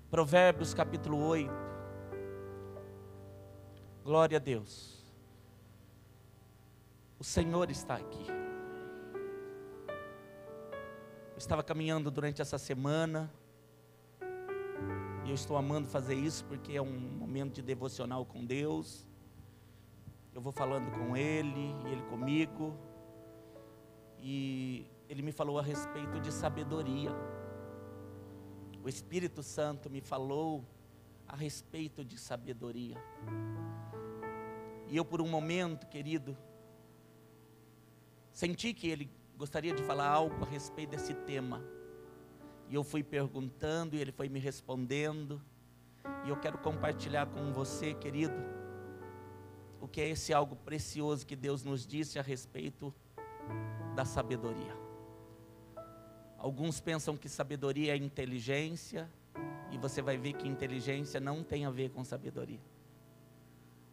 Provérbios capítulo 8. Glória a Deus. O Senhor está aqui. Eu estava caminhando durante essa semana. E eu estou amando fazer isso porque é um momento de devocional com Deus. Eu vou falando com Ele e Ele comigo. E Ele me falou a respeito de sabedoria. O Espírito Santo me falou a respeito de sabedoria. E eu por um momento, querido, senti que Ele gostaria de falar algo a respeito desse tema. E eu fui perguntando e Ele foi me respondendo. E eu quero compartilhar com você, querido, o que é esse algo precioso que Deus nos disse a respeito da sabedoria. Alguns pensam que sabedoria é inteligência, e você vai ver que inteligência não tem a ver com sabedoria.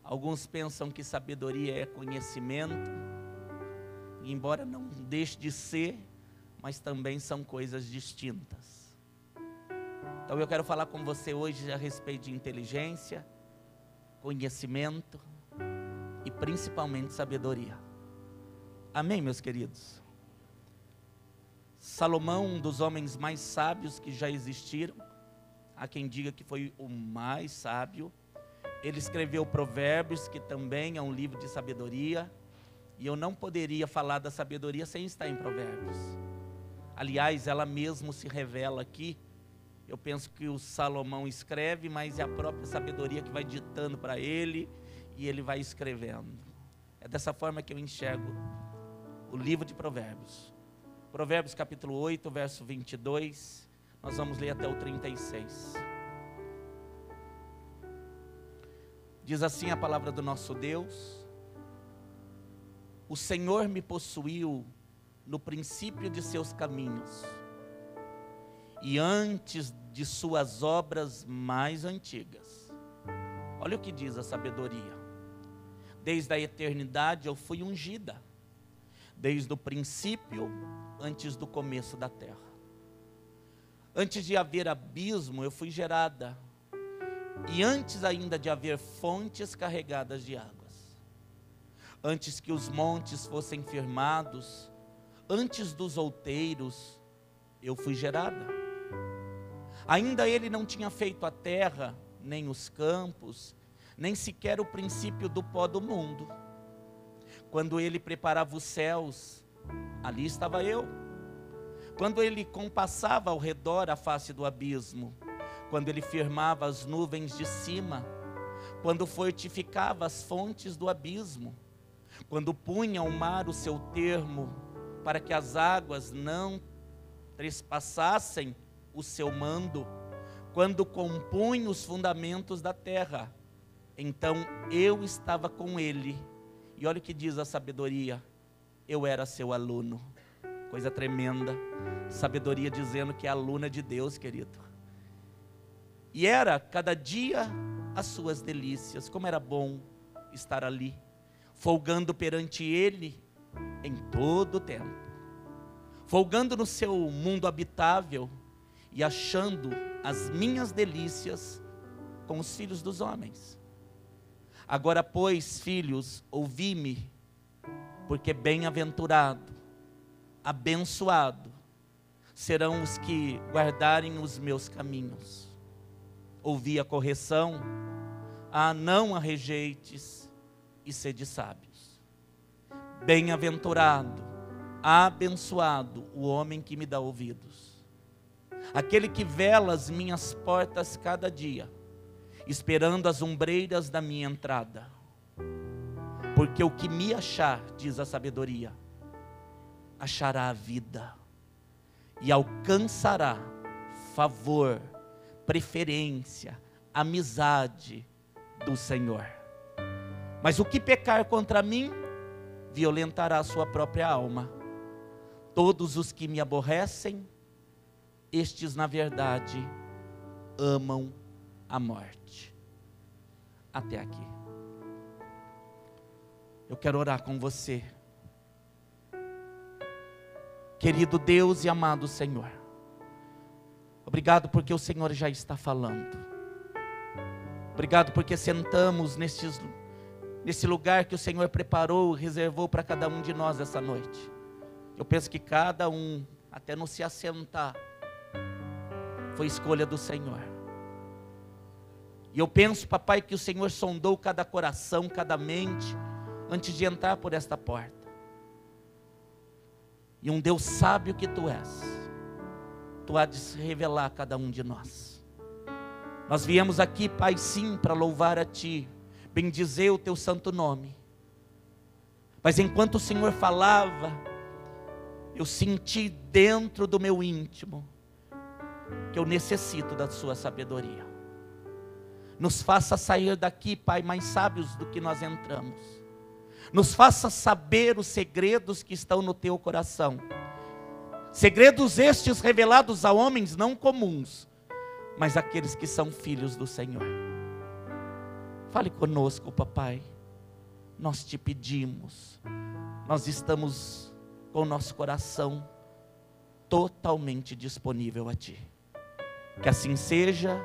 Alguns pensam que sabedoria é conhecimento, e embora não deixe de ser, mas também são coisas distintas. Então eu quero falar com você hoje a respeito de inteligência, conhecimento e principalmente sabedoria. Amém, meus queridos? Salomão, um dos homens mais sábios que já existiram, há quem diga que foi o mais sábio. Ele escreveu Provérbios, que também é um livro de sabedoria, e eu não poderia falar da sabedoria sem estar em Provérbios. Aliás, ela mesmo se revela aqui. Eu penso que o Salomão escreve, mas é a própria sabedoria que vai ditando para ele, e ele vai escrevendo. É dessa forma que eu enxergo o livro de Provérbios. Provérbios capítulo 8, verso 22, nós vamos ler até o 36. Diz assim a palavra do nosso Deus: o Senhor me possuiu no princípio de seus caminhos, e antes de suas obras mais antigas. Olha o que diz a sabedoria. Desde a eternidade eu fui ungida, desde o princípio, antes do começo da terra. Antes de haver abismo, eu fui gerada, e antes ainda de haver fontes carregadas de águas. Antes que os montes fossem firmados, antes dos outeiros, eu fui gerada. Ainda ele não tinha feito a terra, nem os campos, nem sequer o princípio do pó do mundo. Quando ele preparava os céus, ali estava eu. Quando ele compassava ao redor a face do abismo, quando ele firmava as nuvens de cima, quando fortificava as fontes do abismo, quando punha ao mar o seu termo, para que as águas não trespassassem o seu mando, quando compunha os fundamentos da terra, então eu estava com ele. E olha o que diz a sabedoria: eu era seu aluno. Coisa tremenda. Sabedoria dizendo que é aluna de Deus, querido. E era cada dia as suas delícias. Como era bom estar ali, folgando perante ele em todo o tempo, folgando no seu mundo habitável e achando as minhas delícias com os filhos dos homens. Agora, pois, filhos, ouvi-me, porque bem-aventurado, abençoado serão os que guardarem os meus caminhos. Ouvi a correção, não a rejeites, e sede sábios. Bem-aventurado, abençoado o homem que me dá ouvidos, aquele que vela as minhas portas cada dia, esperando as ombreiras da minha entrada. Porque o que me achar, diz a sabedoria, achará a vida e alcançará favor, preferência, amizade do Senhor. Mas o que pecar contra mim, violentará a sua própria alma. Todos os que me aborrecem, estes na verdade amam a morte. Até aqui. Eu quero orar com você. Querido Deus e amado Senhor, Obrigado porque o Senhor já está falando. Obrigado porque sentamos nesse lugar que o Senhor preparou, reservou para cada um de nós essa noite. Eu penso que cada um, até não se assentar, foi escolha do Senhor. E eu penso, papai, que o Senhor sondou cada coração, cada mente, antes de entrar por esta porta. E um Deus sábio que tu és, tu há de se revelar a cada um de nós. Nós viemos aqui, Pai, sim, para louvar a Ti, bendizer o Teu santo nome. Mas enquanto o Senhor falava, eu senti dentro do meu íntimo que eu necessito da Sua sabedoria. Nos faça sair daqui, Pai, mais sábios do que nós entramos. Nos faça saber os segredos que estão no Teu coração. Segredos estes revelados a homens não comuns, mas aqueles que são filhos do Senhor. Fale conosco, papai. Nós te pedimos. Nós estamos com o nosso coração totalmente disponível a Ti. Que assim seja,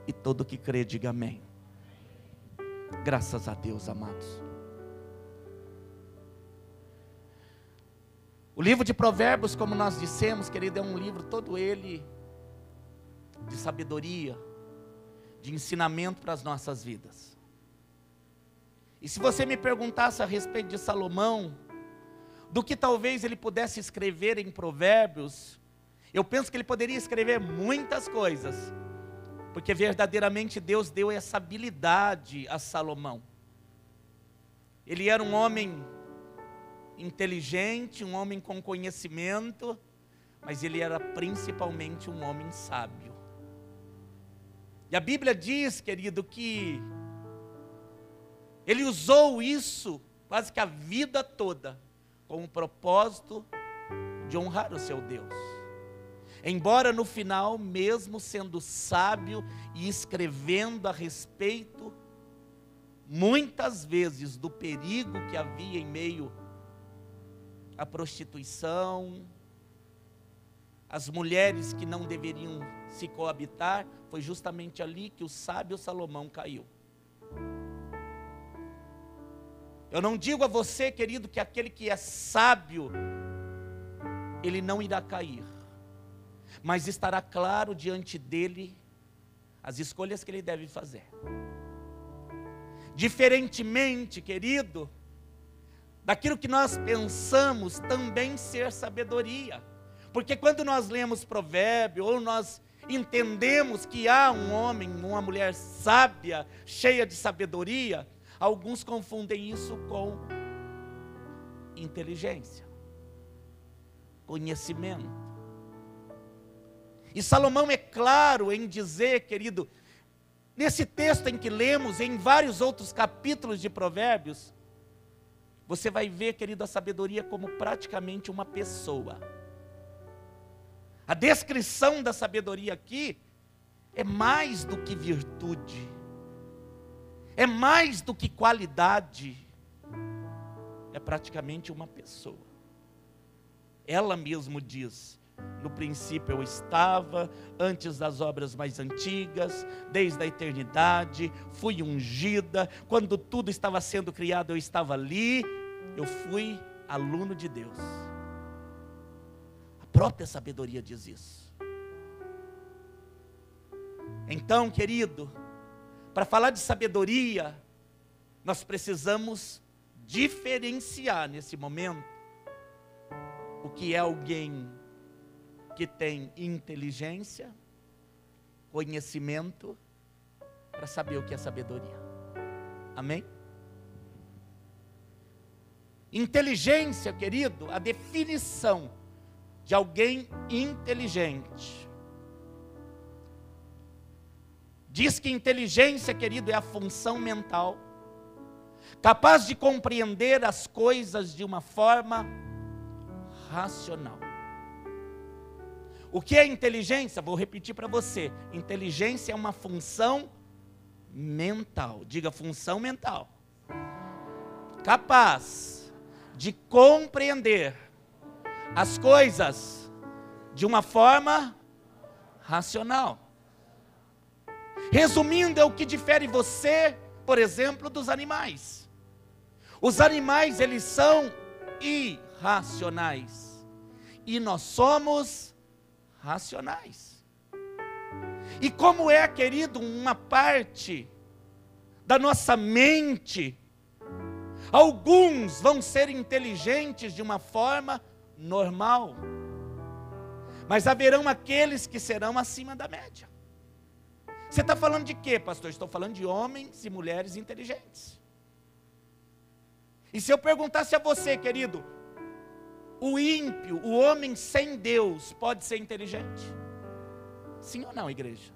e todo que crê diga amém. Graças a Deus, amados. O livro de Provérbios, como nós dissemos, querido, é um livro todo ele de sabedoria, de ensinamento para as nossas vidas. E se você me perguntasse a respeito de Salomão, do que talvez ele pudesse escrever em Provérbios, eu penso que ele poderia escrever muitas coisas, porque verdadeiramente Deus deu essa habilidade a Salomão. Ele era um homem inteligente, um homem com conhecimento, mas ele era principalmente um homem sábio. E a Bíblia diz, querido, que ele usou isso quase que a vida toda com o propósito de honrar o seu Deus. Embora no final, mesmo sendo sábio e escrevendo a respeito, muitas vezes, do perigo que havia em meio à prostituição, as mulheres que não deveriam se coabitar, foi justamente ali que o sábio Salomão caiu. Eu não digo a você, querido, que aquele que é sábio, ele não irá cair, mas estará claro diante dele as escolhas que ele deve fazer. Diferentemente, querido, daquilo que nós pensamos também ser sabedoria. Porque quando nós lemos provérbio, ou nós entendemos que há um homem, uma mulher sábia, cheia de sabedoria, alguns confundem isso com inteligência, conhecimento. E Salomão é claro em dizer, querido, nesse texto em que lemos, em vários outros capítulos de Provérbios, você vai ver, querido, a sabedoria como praticamente uma pessoa. A descrição da sabedoria aqui é mais do que virtude, é mais do que qualidade, é praticamente uma pessoa. Ela mesmo diz: no princípio eu estava, antes das obras mais antigas, desde a eternidade, fui ungida, quando tudo estava sendo criado eu estava ali, eu fui aluno de Deus. A própria sabedoria diz isso. Então, querido, para falar de sabedoria, nós precisamos diferenciar nesse momento o que é alguém que tem inteligência, conhecimento, para saber o que é sabedoria. Amém? Inteligência, querido, a definição de alguém inteligente. Diz que inteligência, querido, é a função mental, capaz de compreender as coisas de uma forma racional. O que é inteligência? Vou repetir para você. Inteligência é uma função mental. Diga, função mental. Capaz de compreender as coisas de uma forma racional. Resumindo, é o que difere você, por exemplo, dos animais. Os animais, eles são irracionais. E nós somos racionais. E como é, querido, uma parte da nossa mente, alguns vão ser inteligentes de uma forma normal, mas haverão aqueles que serão acima da média. Você está falando de quê, pastor? Estou falando de homens e mulheres inteligentes. E se eu perguntasse a você, querido, o ímpio, o homem sem Deus, pode ser inteligente? Sim ou não, igreja?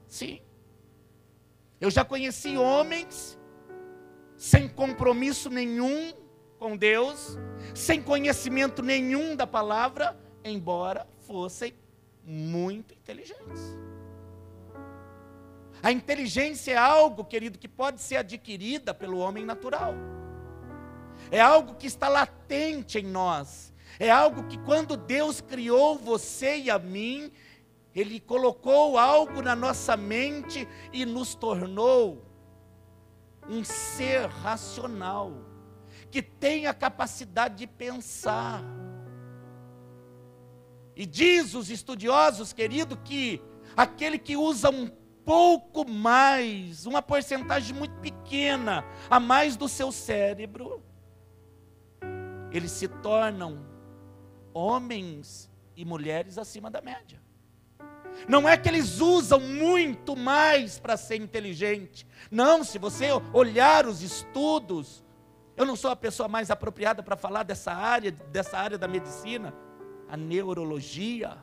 Sim. Eu já conheci homens sem compromisso nenhum com Deus, sem conhecimento nenhum da palavra, embora fossem muito inteligentes. A inteligência é algo, querido, que pode ser adquirida pelo homem natural. É algo que está latente em nós. É algo que quando Deus criou você e a mim, Ele colocou algo na nossa mente e nos tornou um ser racional, que tem a capacidade de pensar. E diz os estudiosos, querido, que aquele que usa um pouco mais, uma porcentagem muito pequena, a mais do seu cérebro, eles se tornam homens e mulheres acima da média. Não é que eles usam muito mais para ser inteligente. Não, se você olhar os estudos, eu não sou a pessoa mais apropriada para falar dessa área da medicina, a neurologia.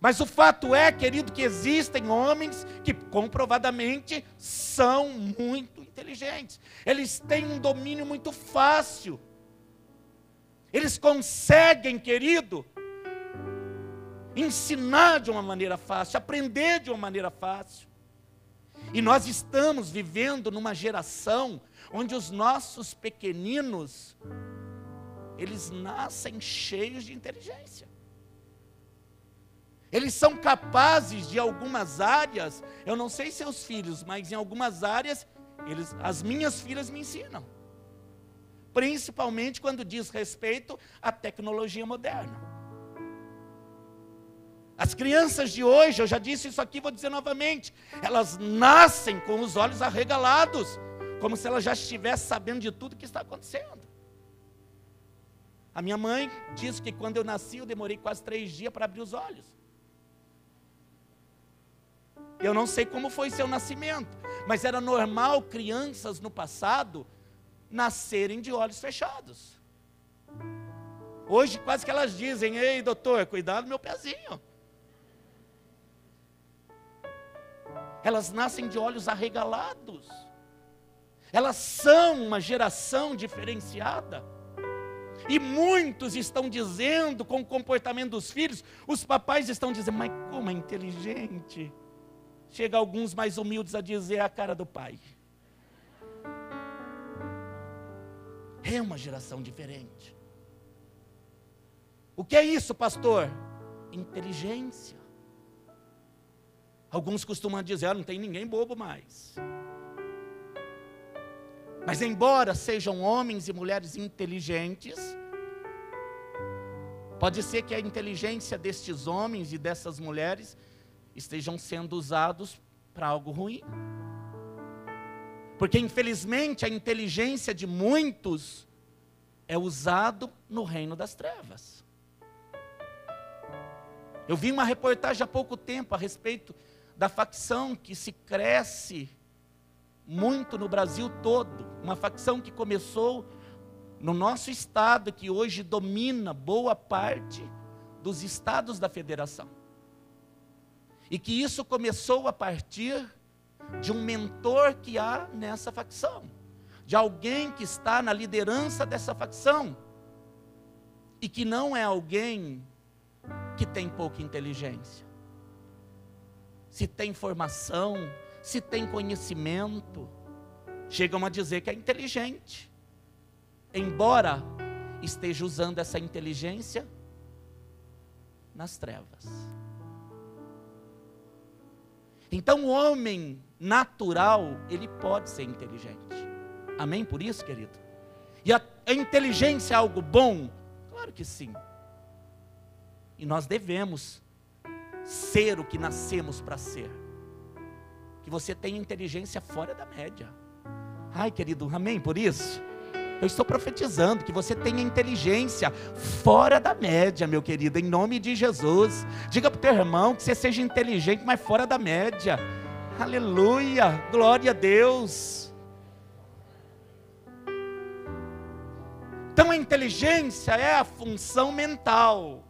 Mas o fato é, querido, que existem homens que comprovadamente são muito inteligentes. Eles têm um domínio muito fácil. Eles conseguem, querido, ensinar de uma maneira fácil, aprender de uma maneira fácil. E nós estamos vivendo numa geração onde os nossos pequeninos, eles nascem cheios de inteligência. Eles são capazes de algumas áreas, eu não sei seus filhos, mas em algumas áreas, as minhas filhas me ensinam. Principalmente quando diz respeito à tecnologia moderna. As crianças de hoje, eu já disse isso aqui, vou dizer novamente, elas nascem com os olhos arregalados, como se elas já estivessem sabendo de tudo que está acontecendo. A minha mãe disse que quando eu nasci, eu demorei quase 3 dias para abrir os olhos. Eu não sei como foi seu nascimento, mas era normal crianças no passado nascerem de olhos fechados. Hoje quase que elas dizem: ei doutor, cuidado do meu pezinho. Elas nascem de olhos arregalados. Elas são uma geração diferenciada. E muitos estão dizendo, com o comportamento dos filhos, os papais estão dizendo: mas como é inteligente. Chega alguns mais humildes a dizer: a cara do pai. É uma geração diferente. O que é isso, pastor? Inteligência. Alguns costumam dizer: não tem ninguém bobo mais. Mas embora sejam homens e mulheres inteligentes, pode ser que a inteligência destes homens e dessas mulheres estejam sendo usados para algo ruim. Porque infelizmente a inteligência de muitos é usado no reino das trevas. Eu vi uma reportagem há pouco tempo a respeito da facção que se cresce muito no Brasil todo. Uma facção que começou no nosso estado, que hoje domina boa parte dos estados da federação. E que isso começou a partir de um mentor que há nessa facção, de alguém que está na liderança dessa facção, e que não é alguém que tem pouca inteligência. Se tem formação, se tem conhecimento, chegam a dizer que é inteligente, embora esteja usando essa inteligência nas trevas. Então o homem natural, ele pode ser inteligente. Amém por isso, querido? E a inteligência é algo bom? Claro que sim. E nós devemos ser o que nascemos para ser. Que você tenha inteligência fora da média. Ai, querido, amém por isso? Eu estou profetizando que você tenha inteligência fora da média, meu querido, em nome de Jesus. Diga para o teu irmão que você seja inteligente, mas fora da média. Aleluia, glória a Deus. Então a inteligência é a função mental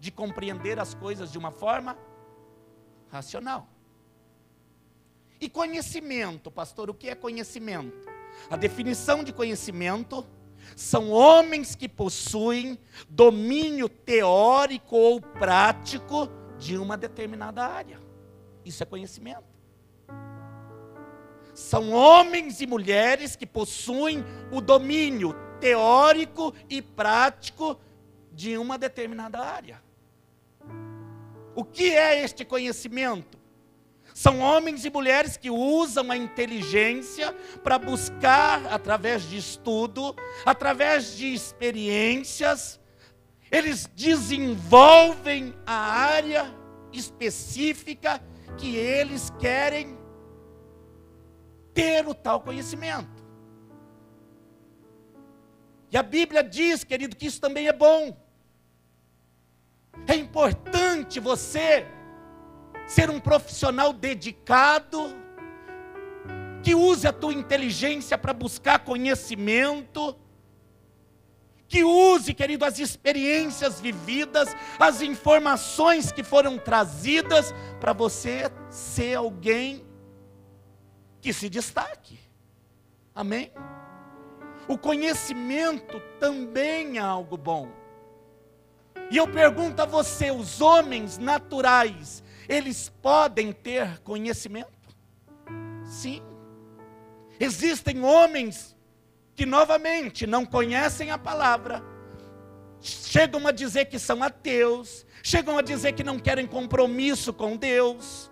de compreender as coisas de uma forma racional. E conhecimento, pastor, o que é conhecimento? A definição de conhecimento são homens que possuem domínio teórico ou prático de uma determinada área. Isso é conhecimento. São homens e mulheres que possuem o domínio teórico e prático de uma determinada área. O que é este conhecimento? São homens e mulheres que usam a inteligência para buscar, através de estudo, através de experiências, eles desenvolvem a área específica que eles querem ter o tal conhecimento. E a Bíblia diz, querido, que isso também é bom. É importante você ser um profissional dedicado, que use a tua inteligência para buscar conhecimento, que use, querido, as experiências vividas, as informações que foram trazidas, para você ser alguém que se destaque. Amém? O conhecimento também é algo bom. E eu pergunto a você, os homens naturais, eles podem ter conhecimento? Sim. Existem homens que novamente não conhecem a palavra, chegam a dizer que são ateus, chegam a dizer que não querem compromisso com Deus,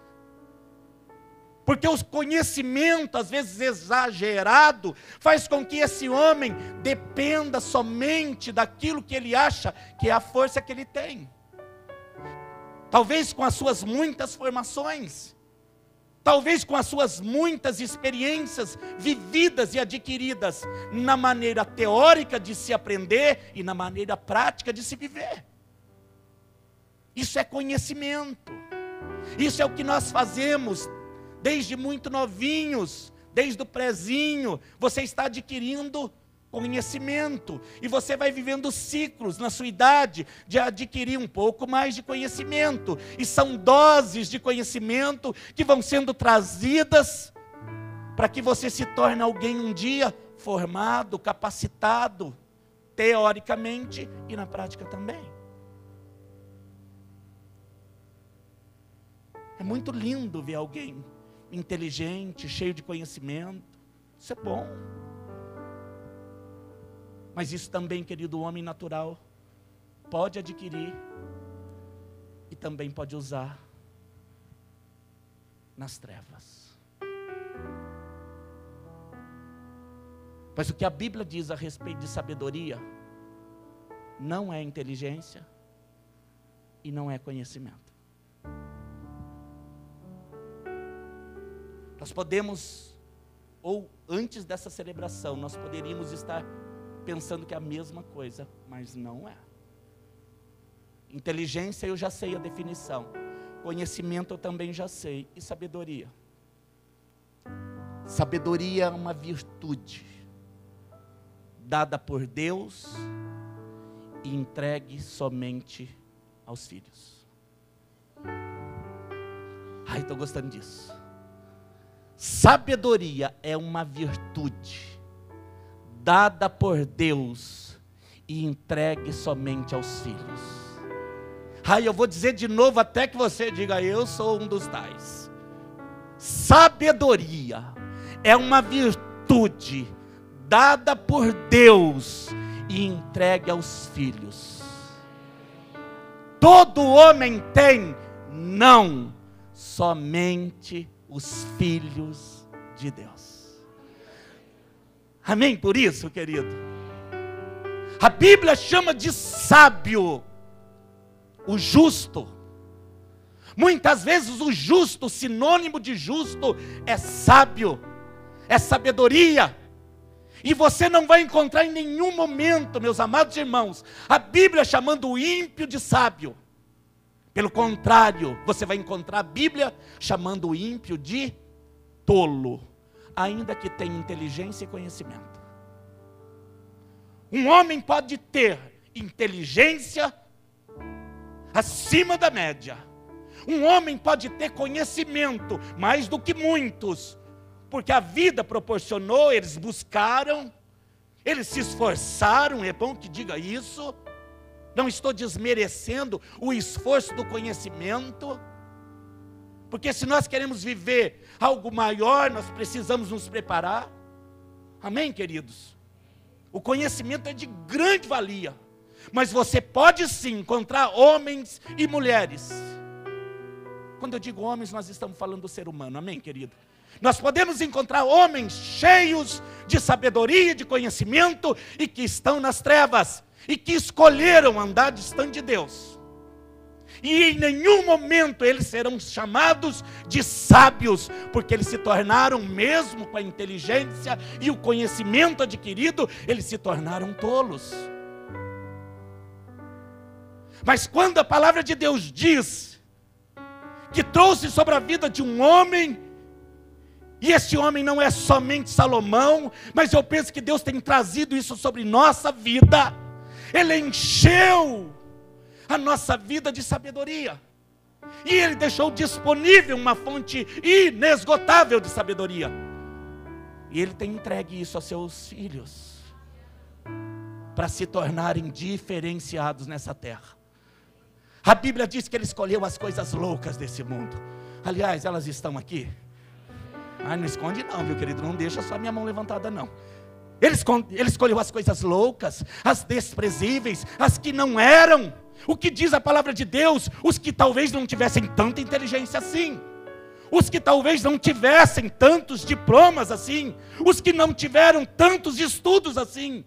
porque o conhecimento, às vezes exagerado, faz com que esse homem dependa somente daquilo que ele acha que é a força que ele tem. Talvez com as suas muitas formações, talvez com as suas muitas experiências vividas e adquiridas na maneira teórica de se aprender e na maneira prática de se viver. Isso é conhecimento. Isso é o que nós fazemos desde muito novinhos, desde o prezinho. Você está adquirindo conhecimento, e você vai vivendo ciclos na sua idade de adquirir um pouco mais de conhecimento, e são doses de conhecimento que vão sendo trazidas para que você se torne alguém um dia formado, capacitado, teoricamente e na prática também. É muito lindo ver alguém inteligente, cheio de conhecimento, isso é bom. Mas isso também, querido, o homem natural pode adquirir e também pode usar nas trevas. Pois o que a Bíblia diz a respeito de sabedoria não é inteligência e não é conhecimento. Nós podemos, ou antes dessa celebração, nós poderíamos estar pensando que é a mesma coisa, mas não é. Inteligência eu já sei a definição, conhecimento eu também já sei, e sabedoria? Sabedoria é uma virtude dada por Deus e entregue somente aos filhos. Ai, estou gostando disso. Sabedoria é uma virtude dada por Deus e entregue somente aos filhos. Ai, eu vou dizer de novo até que você diga, eu sou um dos tais. Sabedoria é uma virtude dada por Deus e entregue aos filhos. Todo homem tem? Não. somente os filhos de Deus. Amém por isso, querido? A Bíblia chama de sábio o justo. Muitas vezes o justo, sinônimo de justo, é sábio, é sabedoria. E você não vai encontrar em nenhum momento, meus amados irmãos, a Bíblia chamando o ímpio de sábio. Pelo contrário, você vai encontrar a Bíblia chamando o ímpio de tolo, ainda que tenha inteligência e conhecimento. Um homem pode ter inteligência acima da média. Um homem pode ter conhecimento mais do que muitos, porque a vida proporcionou, eles buscaram, eles se esforçaram, é bom que diga isso. Não estou desmerecendo o esforço do conhecimento, porque se nós queremos viver algo maior, nós precisamos nos preparar. Amém, queridos? O conhecimento é de grande valia, mas você pode sim encontrar homens e mulheres. Quando eu digo homens, nós estamos falando do ser humano, amém, querido? Nós podemos encontrar homens cheios de sabedoria, de conhecimento, e que estão nas trevas, e que escolheram andar distante de Deus. E em nenhum momento eles serão chamados de sábios, porque eles se tornaram, mesmo com a inteligência e o conhecimento adquirido, eles se tornaram tolos. Mas quando a palavra de Deus diz que trouxe sobre a vida de um homem, e esse homem não é somente Salomão, mas eu penso que Deus tem trazido isso sobre nossa vida. Ele encheu a nossa vida de sabedoria, e Ele deixou disponível uma fonte inesgotável de sabedoria, e Ele tem entregue isso aos seus filhos, para se tornarem diferenciados nessa terra. A Bíblia diz que Ele escolheu as coisas loucas desse mundo. Aliás, elas estão aqui. Não esconde não, viu, querido? Não deixa só minha mão levantada não. Ele escolheu as coisas loucas, as desprezíveis, as que não eram. O que diz a palavra de Deus? Os que talvez não tivessem tanta inteligência assim, os que talvez não tivessem tantos diplomas assim, os que não tiveram tantos estudos assim.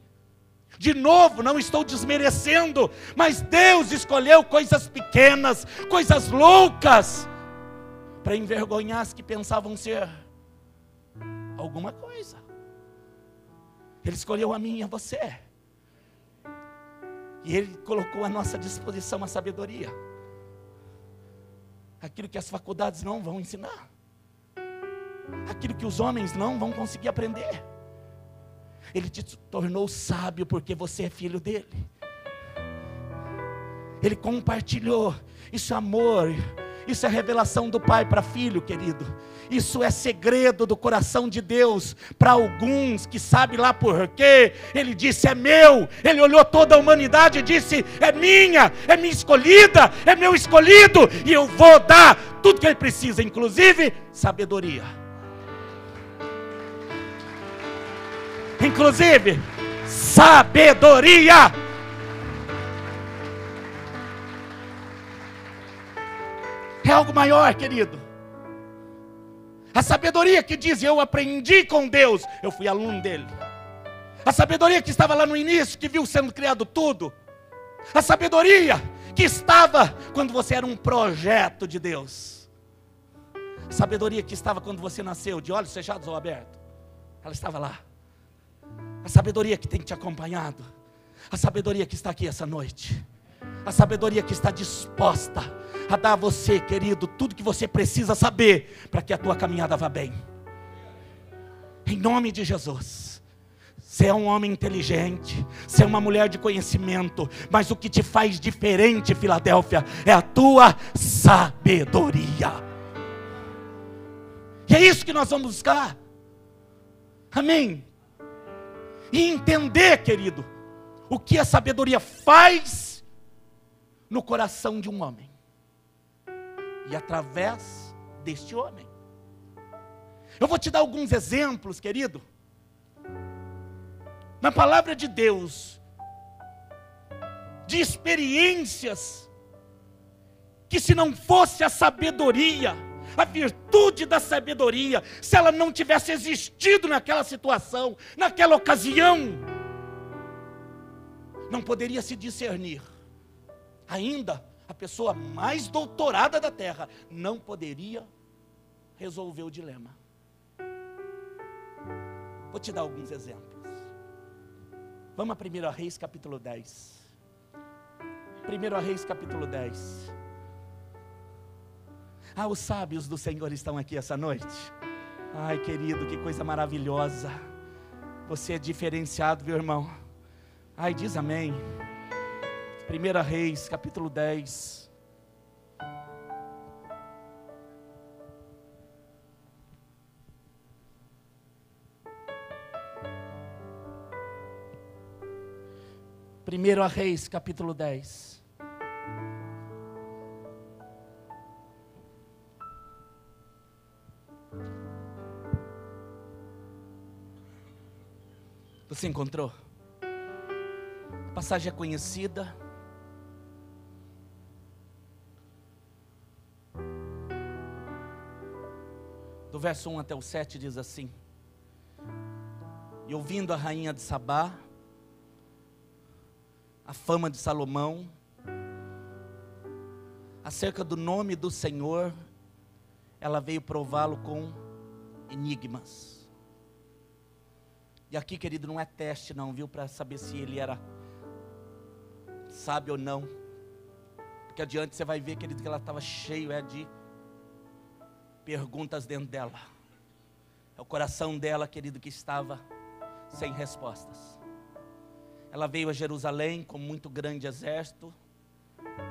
De novo, não estou desmerecendo, mas Deus escolheu coisas pequenas, coisas loucas, para envergonhar as que pensavam ser alguma coisa. Ele escolheu a mim e a você, e Ele colocou à nossa disposição a sabedoria, aquilo que as faculdades não vão ensinar, aquilo que os homens não vão conseguir aprender. Ele te tornou sábio porque você é filho dele. Ele compartilhou. Isso é amor. Isso é revelação do pai para filho, querido. Isso é segredo do coração de Deus para alguns que sabem lá por quê. Ele disse: é meu. Ele olhou toda a humanidade e disse: é minha escolhida, é meu escolhido, e eu vou dar tudo que ele precisa, inclusive sabedoria. Inclusive sabedoria. É algo maior, querido. A sabedoria que diz: eu aprendi com Deus, eu fui aluno dele. A sabedoria que estava lá no início, que viu sendo criado tudo. A sabedoria que estava quando você era um projeto de Deus. A sabedoria que estava quando você nasceu, de olhos fechados ou abertos. Ela estava lá. A sabedoria que tem te acompanhado. A sabedoria que está aqui essa noite. A sabedoria que está disposta a dar a você, querido, tudo que você precisa saber para que a tua caminhada vá bem. Em nome de Jesus. Você é um homem inteligente, você é uma mulher de conhecimento, mas o que te faz diferente, Filadélfia, é a tua sabedoria. E é isso que nós vamos buscar. Amém? E entender, querido, o que a sabedoria faz no coração de um homem. E através deste homem. Eu vou te dar alguns exemplos, querido. Na palavra de Deus, de experiências, que se não fosse a sabedoria, a virtude da sabedoria, se ela não tivesse existido naquela situação, naquela ocasião, não poderia se discernir. Ainda a pessoa mais doutorada da terra não poderia resolver o dilema. Vou te dar alguns exemplos. Vamos a 1 Reis capítulo 10. 1 Reis capítulo 10. Os sábios do Senhor estão aqui essa noite. Ai, querido, que coisa maravilhosa. Você é diferenciado, meu irmão. Ai, diz amém. 1 Reis capítulo 10. Primeiro a Reis, capítulo 10. Você encontrou? A passagem é conhecida. Do verso 1 até o 7 diz assim: E ouvindo a rainha de Sabá a fama de Salomão acerca do nome do Senhor, ela veio prová-lo com enigmas. E aqui, querido, não é teste não, viu? Para saber se ele era sábio ou não. Porque adiante você vai ver, querido, que ela estava cheio de perguntas dentro dela. É o coração dela, querido, que estava sem respostas. Ela veio a Jerusalém com muito grande exército,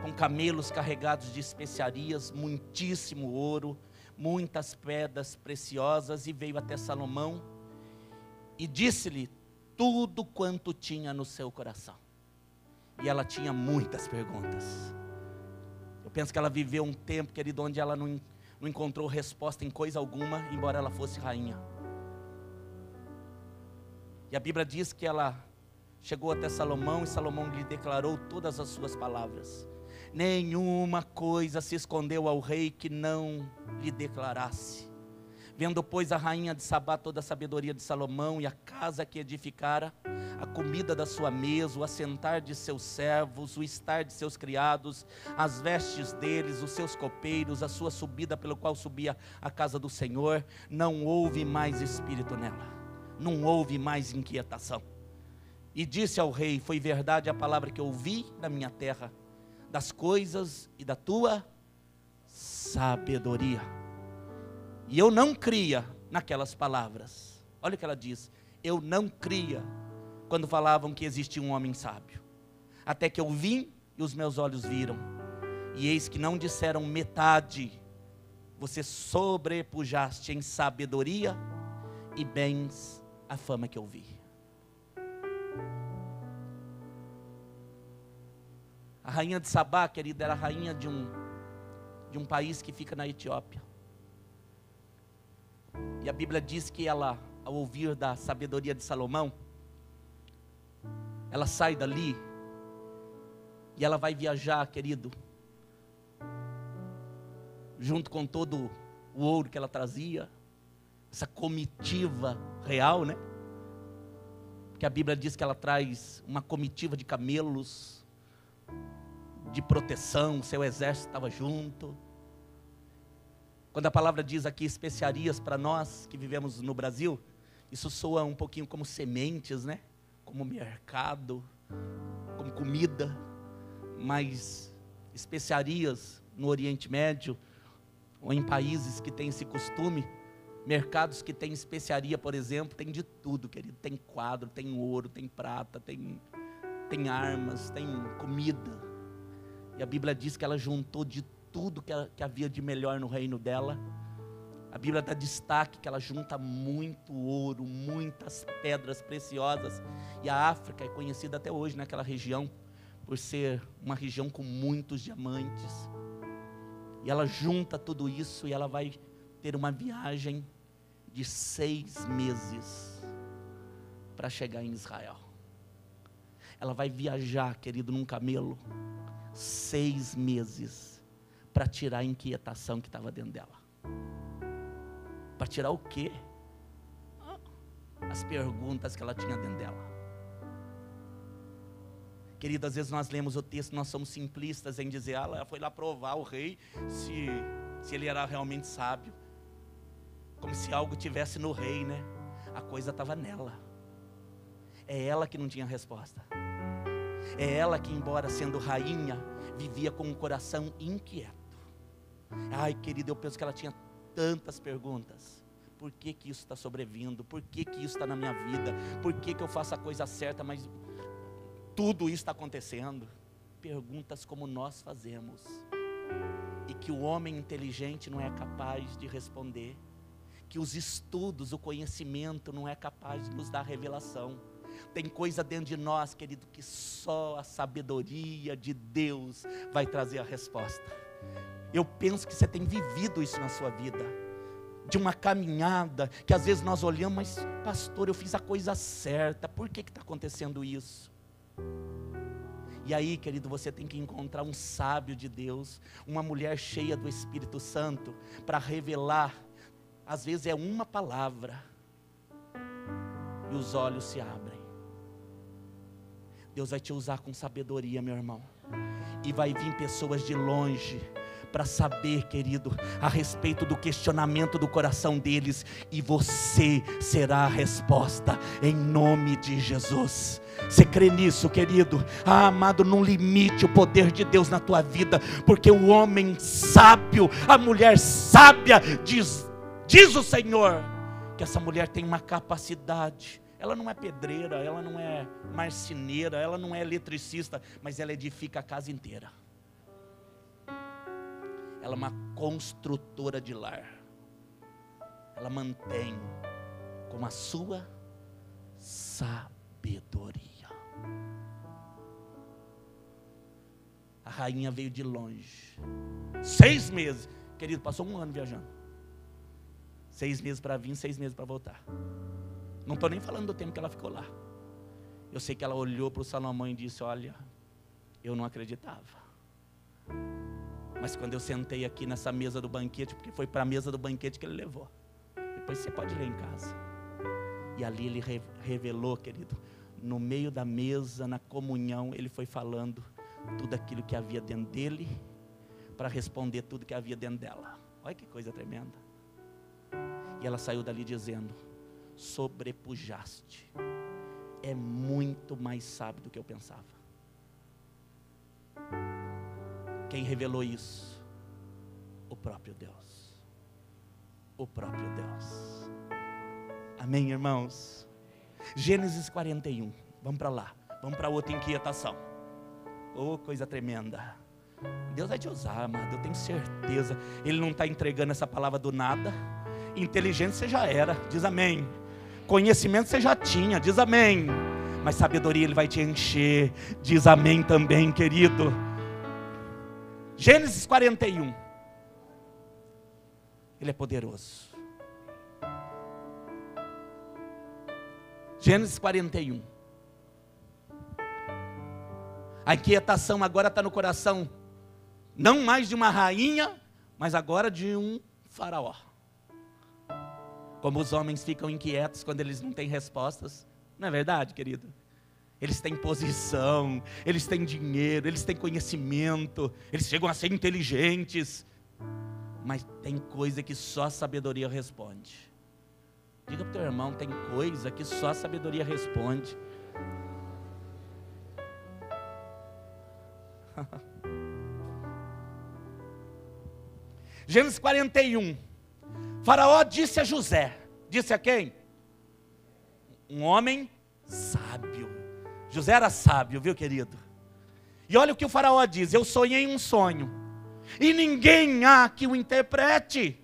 com camelos carregados de especiarias, muitíssimo ouro, muitas pedras preciosas, e veio até Salomão e disse-lhe tudo quanto tinha no seu coração. E ela tinha muitas perguntas. Eu penso que ela viveu um tempo, querido, onde ela não encontrou resposta em coisa alguma, embora ela fosse rainha. E a Bíblia diz que ela chegou até Salomão, e Salomão lhe declarou todas as suas palavras. Nenhuma coisa se escondeu ao rei que não lhe declarasse. Vendo, pois, a rainha de Sabá toda a sabedoria de Salomão e a casa que edificara, a comida da sua mesa, o assentar de seus servos, o estar de seus criados, as vestes deles, os seus copeiros, a sua subida pelo qual subia a casa do Senhor, não houve mais espírito nela, não houve mais inquietação. E disse ao rei: foi verdade a palavra que ouvi na minha terra, das coisas e da tua sabedoria. E eu não cria naquelas palavras. Olha o que ela diz: eu não cria quando falavam que existia um homem sábio. Até que eu vim e os meus olhos viram. E eis que não disseram metade. Você sobrepujaste em sabedoria e bens a fama que eu vi. A rainha de Sabá, querida, era a rainha de um país que fica na Etiópia. E a Bíblia diz que ela, ao ouvir da sabedoria de Salomão, ela sai dali e ela vai viajar, querido, junto com todo o ouro que ela trazia, essa comitiva real, né? Porque a Bíblia diz que ela traz uma comitiva de camelos, de proteção, seu exército estava junto. Quando a palavra diz aqui especiarias, para nós que vivemos no Brasil, isso soa um pouquinho como sementes, né? Como mercado, como comida. Mas especiarias no Oriente Médio, ou em países que têm esse costume, mercados que têm especiaria, por exemplo, tem de tudo, querido. Tem quadro, tem ouro, tem prata, tem armas, tem comida. E a Bíblia diz que ela juntou de tudo que havia de melhor no reino dela. A Bíblia dá destaque que ela junta muito ouro, muitas pedras preciosas. E a África é conhecida até hoje naquela região por ser uma região com muitos diamantes. E ela junta tudo isso e ela vai ter uma viagem de 6 meses para chegar em Israel. Ela vai viajar, querido, num camelo, 6 meses para tirar a inquietação que estava dentro dela. Para tirar o quê? As perguntas que ela tinha dentro dela. Querido, às vezes nós lemos o texto, nós somos simplistas em dizer, ela foi lá provar o rei, se ele era realmente sábio. Como se algo tivesse no rei, né? A coisa estava nela. É ela que não tinha resposta. É ela que, embora sendo rainha, vivia com um coração inquieto. Ai, querido, eu penso que ela tinha tantas perguntas. Por que que isso está sobrevindo? Por que que isso está na minha vida? Por que que eu faço a coisa certa, mas tudo isso está acontecendo? Perguntas como nós fazemos. E que o homem inteligente não é capaz de responder. Que os estudos, o conhecimento não é capaz de nos dar revelação. Tem coisa dentro de nós, querido, que só a sabedoria de Deus vai trazer a resposta. Eu penso que você tem vivido isso na sua vida. De uma caminhada, que às vezes nós olhamos, mas pastor, eu fiz a coisa certa, por que está acontecendo isso? E aí, querido, você tem que encontrar um sábio de Deus, uma mulher cheia do Espírito Santo, para revelar. Às vezes é uma palavra, e os olhos se abrem. Deus vai te usar com sabedoria, meu irmão. E vai vir pessoas de longe para saber, querido, a respeito do questionamento do coração deles. E você será a resposta, em nome de Jesus. Você crê nisso, querido? Amado, não limite o poder de Deus na tua vida. Porque o homem sábio, a mulher sábia, diz o Senhor, que essa mulher tem uma capacidade. Ela não é pedreira, ela não é marceneira, ela não é eletricista, mas ela edifica a casa inteira. Ela é uma construtora de lar. Ela mantém com a sua sabedoria. A rainha veio de longe. 6 meses. Querido, passou 1 ano viajando. 6 meses para vir, 6 meses para voltar. Não estou nem falando do tempo que ela ficou lá. Eu sei que ela olhou para o Salomão e disse, olha, eu não acreditava. Mas quando eu sentei aqui nessa mesa do banquete, porque foi para a mesa do banquete que ele levou. Depois você pode ler em casa. E ali ele revelou, querido, no meio da mesa, na comunhão, ele foi falando tudo aquilo que havia dentro dele, para responder tudo que havia dentro dela. Olha que coisa tremenda. E ela saiu dali dizendo, sobrepujaste, é muito mais sábio do que eu pensava. Quem revelou isso? O próprio Deus. O próprio Deus. Amém, irmãos? Gênesis 41, vamos para lá, vamos para outra inquietação. Oh, coisa tremenda. Deus vai te usar, amado, eu tenho certeza. Ele não está entregando essa palavra do nada. Inteligência você já era, diz amém. Conhecimento você já tinha, diz amém. Mas sabedoria Ele vai te encher, diz amém também, querido. Gênesis 41. Ele é poderoso. Gênesis 41. A inquietação agora está no coração, não mais de uma rainha, mas agora de um faraó. Como os homens ficam inquietos quando eles não têm respostas. Não é verdade, querido? Eles têm posição, eles têm dinheiro, eles têm conhecimento, eles chegam a ser inteligentes. Mas tem coisa que só a sabedoria responde. Diga para o teu irmão, tem coisa que só a sabedoria responde. Gênesis 41. Faraó disse a José, disse a quem? Um homem sábio. José era sábio, viu, querido? E olha o que o faraó diz, eu sonhei um sonho, e ninguém há que o interprete,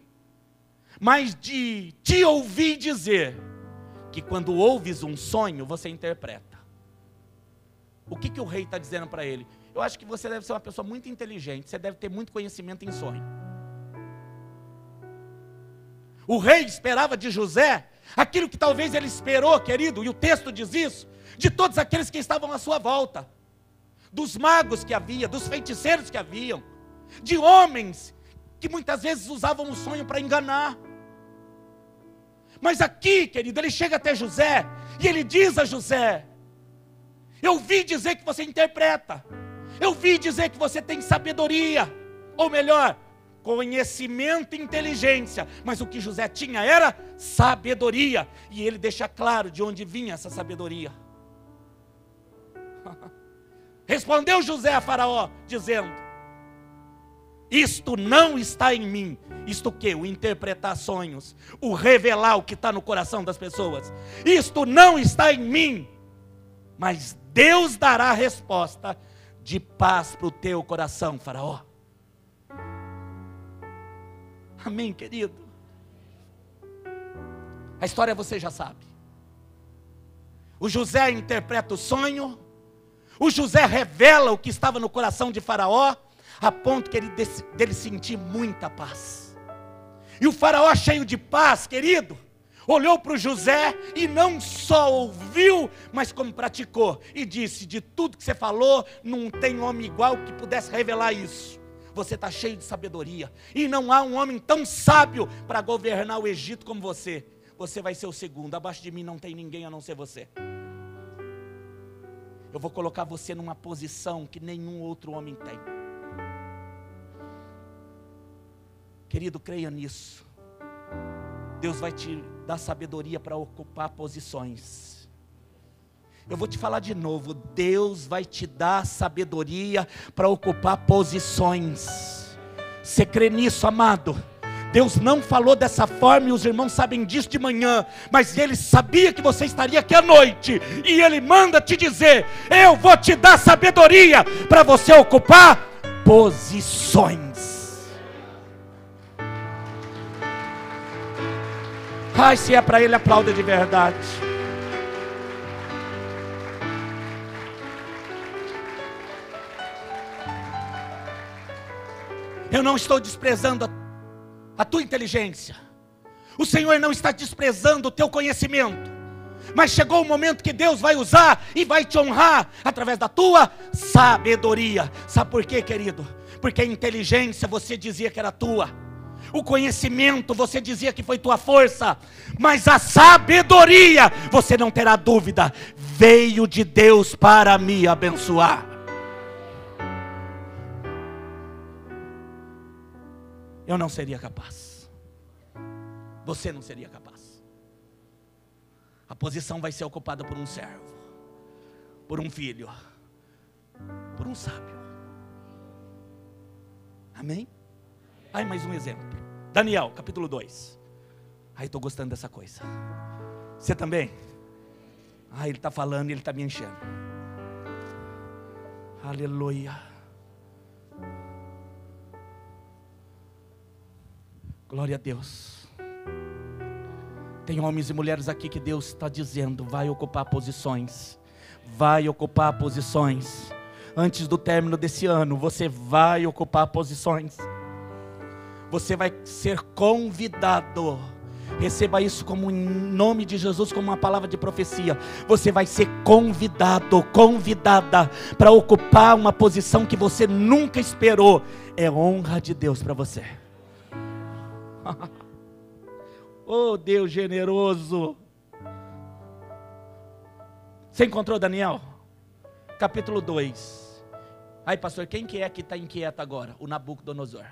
mas de te ouvir dizer, que quando ouves um sonho, você interpreta. O que o rei está dizendo para ele? Eu acho que você deve ser uma pessoa muito inteligente, você deve ter muito conhecimento em sonho. O rei esperava de José aquilo que talvez ele esperou, querido, e o texto diz isso, de todos aqueles que estavam à sua volta, dos magos que havia, dos feiticeiros que haviam, de homens que muitas vezes usavam o sonho para enganar. Mas aqui, querido, ele chega até José e ele diz a José: eu ouvi dizer que você interpreta, eu ouvi dizer que você tem sabedoria, ou melhor, conhecimento e inteligência. Mas o que José tinha era sabedoria, e ele deixa claro de onde vinha essa sabedoria. Respondeu José a Faraó, dizendo: isto não está em mim. Isto o quê? O interpretar sonhos, o revelar o que está no coração das pessoas. Isto não está em mim, mas Deus dará resposta de paz para o teu coração, Faraó. Amém, querido? A história você já sabe. O José interpreta o sonho, o José revela o que estava no coração de Faraó, a ponto que dele sentir muita paz. E o Faraó, cheio de paz, querido, olhou para o José e não só ouviu, mas como praticou. E disse: de tudo que você falou, não tem homem igual que pudesse revelar isso. Você está cheio de sabedoria, e não há um homem tão sábio para governar o Egito como você. Você vai ser o segundo, abaixo de mim não tem ninguém a não ser você. Eu vou colocar você numa posição que nenhum outro homem tem. Querido, creia nisso. Deus vai te dar sabedoria para ocupar posições. Eu vou te falar de novo: Deus vai te dar sabedoria para ocupar posições. Você crê nisso, amado? Deus não falou dessa forma, e os irmãos sabem disso de manhã, mas Ele sabia que você estaria aqui à noite, e Ele manda te dizer: eu vou te dar sabedoria para você ocupar posições. Ai, se é para Ele, aplauda de verdade. Eu não estou desprezando a tua inteligência. O Senhor não está desprezando o teu conhecimento. Mas chegou o momento que Deus vai usar e vai te honrar através da tua sabedoria. Sabe por quê, querido? Porque a inteligência você dizia que era tua, o conhecimento você dizia que foi tua força, mas a sabedoria, você não terá dúvida, veio de Deus para me abençoar. Eu não seria capaz, você não seria capaz. A posição vai ser ocupada por um servo, por um filho, por um sábio. Amém? Aí mais um exemplo, Daniel capítulo 2. Ai, estou gostando dessa coisa. Você também? Ele está falando e ele está me enchendo. Aleluia. Glória a Deus. Tem homens e mulheres aqui que Deus está dizendo: vai ocupar posições. Vai ocupar posições. Antes do término desse ano, você vai ocupar posições. Você vai ser convidado. Receba isso como em nome de Jesus, como uma palavra de profecia. Você vai ser convidado, convidada para ocupar uma posição que você nunca esperou. É honra de Deus para você. Oh, Deus generoso. Você encontrou Daniel? Capítulo 2. Aí, pastor, quem que é que está inquieto agora? O Nabucodonosor.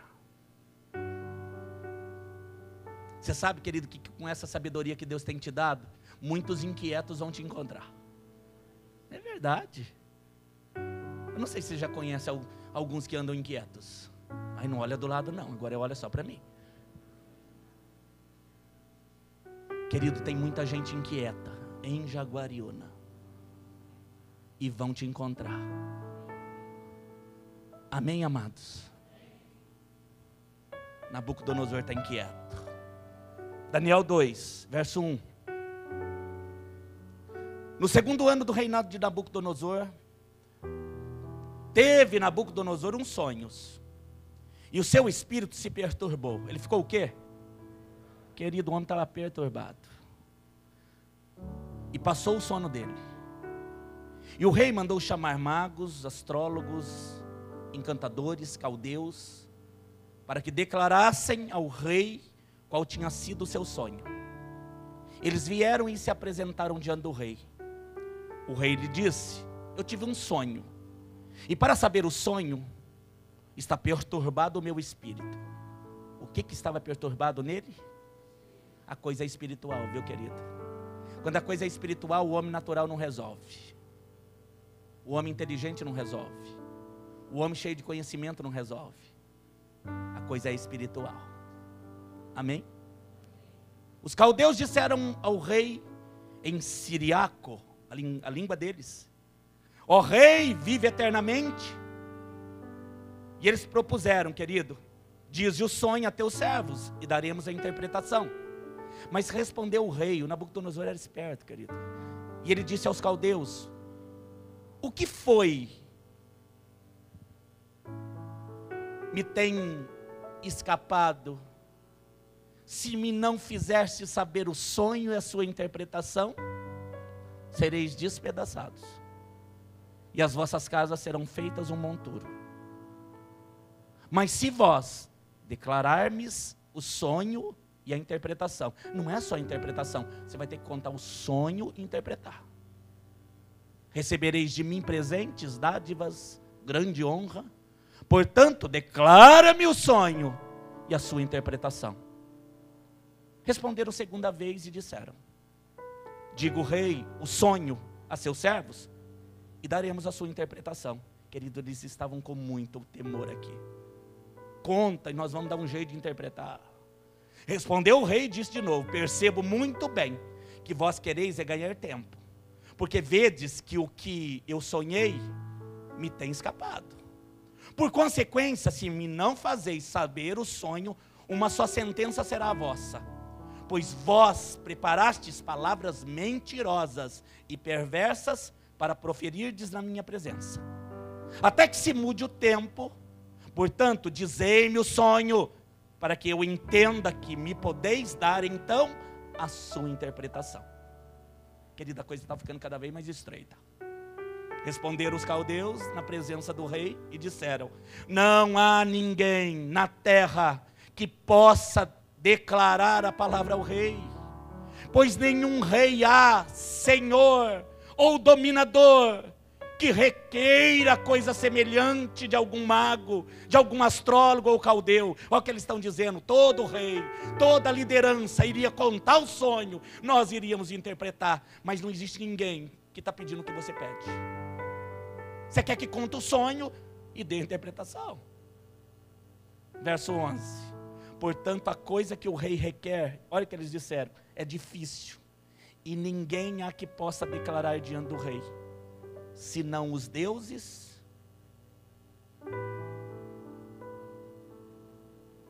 Você sabe, querido, que com essa sabedoria que Deus tem te dado, muitos inquietos vão te encontrar. É verdade. Eu não sei se você já conhece alguns que andam inquietos. Aí não olha do lado não, agora olha só para mim. Querido, tem muita gente inquieta em Jaguariúna. E vão te encontrar. Amém, amados? Nabucodonosor está inquieto. Daniel 2, verso 1. No segundo ano do reinado de Nabucodonosor, teve Nabucodonosor uns sonhos, e o seu espírito se perturbou. Ele ficou o quê? Querido, o homem estava perturbado. E passou o sono dele. E o rei mandou chamar magos, astrólogos, encantadores, caldeus, para que declarassem ao rei qual tinha sido o seu sonho. Eles vieram e se apresentaram diante do rei. O rei lhe disse: eu tive um sonho, e para saber o sonho, está perturbado o meu espírito. O que estava perturbado nele? A coisa espiritual, viu, querido? Quando a coisa é espiritual, o homem natural não resolve. O homem inteligente não resolve. O homem cheio de conhecimento não resolve. A coisa é espiritual. Amém? Os caldeus disseram ao rei em siriaco, a língua deles: ó rei, vive eternamente. E eles propuseram, querido: dize o sonho a teus servos e daremos a interpretação. Mas respondeu o rei, o Nabucodonosor era esperto, querido, e ele disse aos caldeus: o que foi me tem escapado? Se me não fizeste saber o sonho e a sua interpretação, sereis despedaçados, e as vossas casas serão feitas um monturo. Mas se vós declararmes o sonho e a interpretação, não é só a interpretação, você vai ter que contar o sonho e interpretar. Recebereis de mim presentes, dádivas, grande honra. Portanto, declara-me o sonho e a sua interpretação. Responderam segunda vez e disseram: diga o rei o sonho a seus servos e daremos a sua interpretação. Querido, eles estavam com muito temor aqui. Conta e nós vamos dar um jeito de interpretar. Respondeu o rei e disse de novo: percebo muito bem que vós quereis é ganhar tempo, porque vedes que o que eu sonhei me tem escapado. Por consequência, se me não fazeis saber o sonho, uma só sentença será a vossa, pois vós preparastes palavras mentirosas e perversas para proferirdes na minha presença, até que se mude o tempo. Portanto, dizei-me o sonho, para que eu entenda que me podeis dar então a sua interpretação. Querida, a coisa está ficando cada vez mais estreita. Responderam os caldeus na presença do rei e disseram: não há ninguém na terra que possa declarar a palavra ao rei, pois nenhum rei há, senhor ou dominador, que requeira coisa semelhante de algum mago, de algum astrólogo ou caldeu. Olha o que eles estão dizendo: todo rei, toda liderança iria contar o sonho, nós iríamos interpretar, mas não existe ninguém que está pedindo o que você pede. Você quer que conte o sonho e dê a interpretação. Verso 11: portanto, a coisa que o rei requer, olha o que eles disseram, é difícil, e ninguém há que possa declarar diante do rei, senão os deuses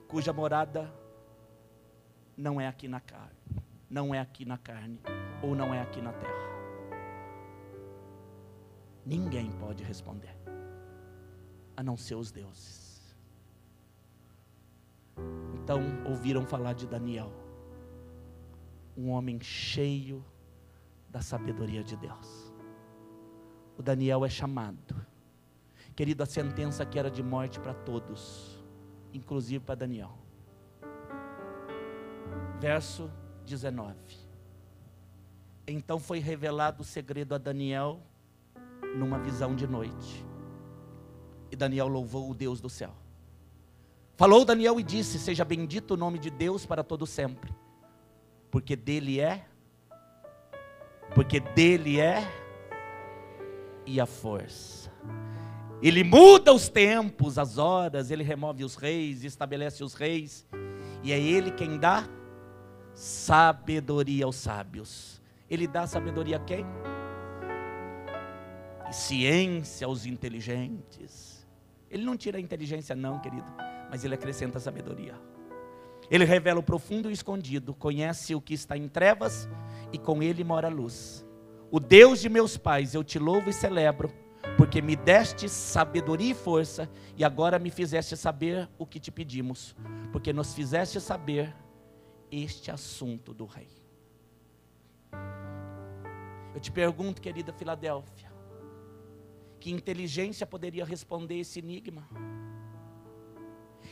cuja morada não é aqui na carne, ou não é aqui na terra. Ninguém pode responder, a não ser os deuses. Então ouviram falar de Daniel, um homem cheio da sabedoria de Deus. O Daniel é chamado. Querido, a sentença aqui era de morte para todos, inclusive para Daniel. Verso 19: então foi revelado o segredo a Daniel numa visão de noite, e Daniel louvou o Deus do céu. Falou Daniel e disse: seja bendito o nome de Deus para todo sempre, porque dele é e a força. Ele muda os tempos, as horas, ele remove os reis, estabelece os reis, e é ele quem dá sabedoria aos sábios. Ele dá sabedoria a quem? E ciência aos inteligentes. Ele não tira a inteligência não, querido, mas ele acrescenta a sabedoria. Ele revela o profundo e o escondido, conhece o que está em trevas, e com ele mora a luz. O Deus de meus pais, eu te louvo e celebro, porque me deste sabedoria e força, e agora me fizeste saber o que te pedimos, porque nos fizeste saber este assunto do rei. Eu te pergunto, querida Filadélfia, que inteligência poderia responder esse enigma?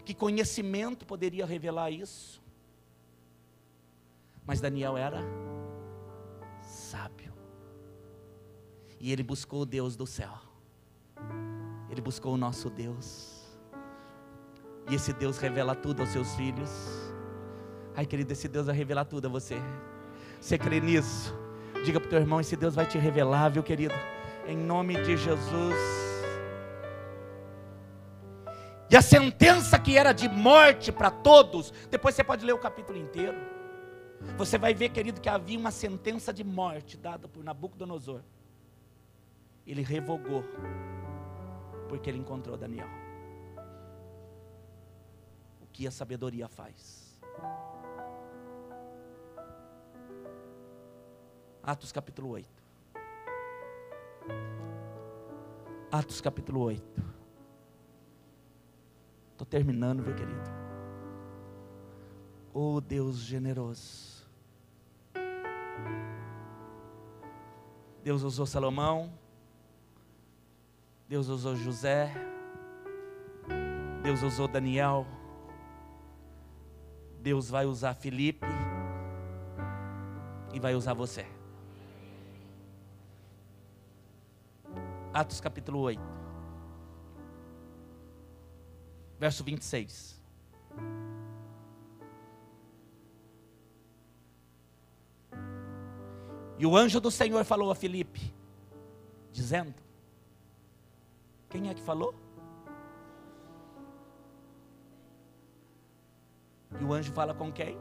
Que conhecimento poderia revelar isso? Mas Daniel era sábio. E ele buscou o Deus do céu. Ele buscou o nosso Deus. E esse Deus revela tudo aos seus filhos. Ai, querido, esse Deus vai revelar tudo a você. Você crê nisso? Diga para o teu irmão, esse Deus vai te revelar, viu, querido? Em nome de Jesus. E a sentença que era de morte para todos, depois você pode ler o capítulo inteiro. Você vai ver, querido, que havia uma sentença de morte dada por Nabucodonosor. Ele revogou, porque ele encontrou Daniel. O que a sabedoria faz? Atos capítulo 8. Atos capítulo 8. Estou terminando, viu, querido? Oh, Deus generoso. Deus usou Salomão. Deus usou José. Deus usou Daniel. Deus vai usar Filipe. E vai usar você. Atos capítulo 8. Verso 26. E o anjo do Senhor falou a Filipe, dizendo: quem é que falou? E o anjo fala com quem?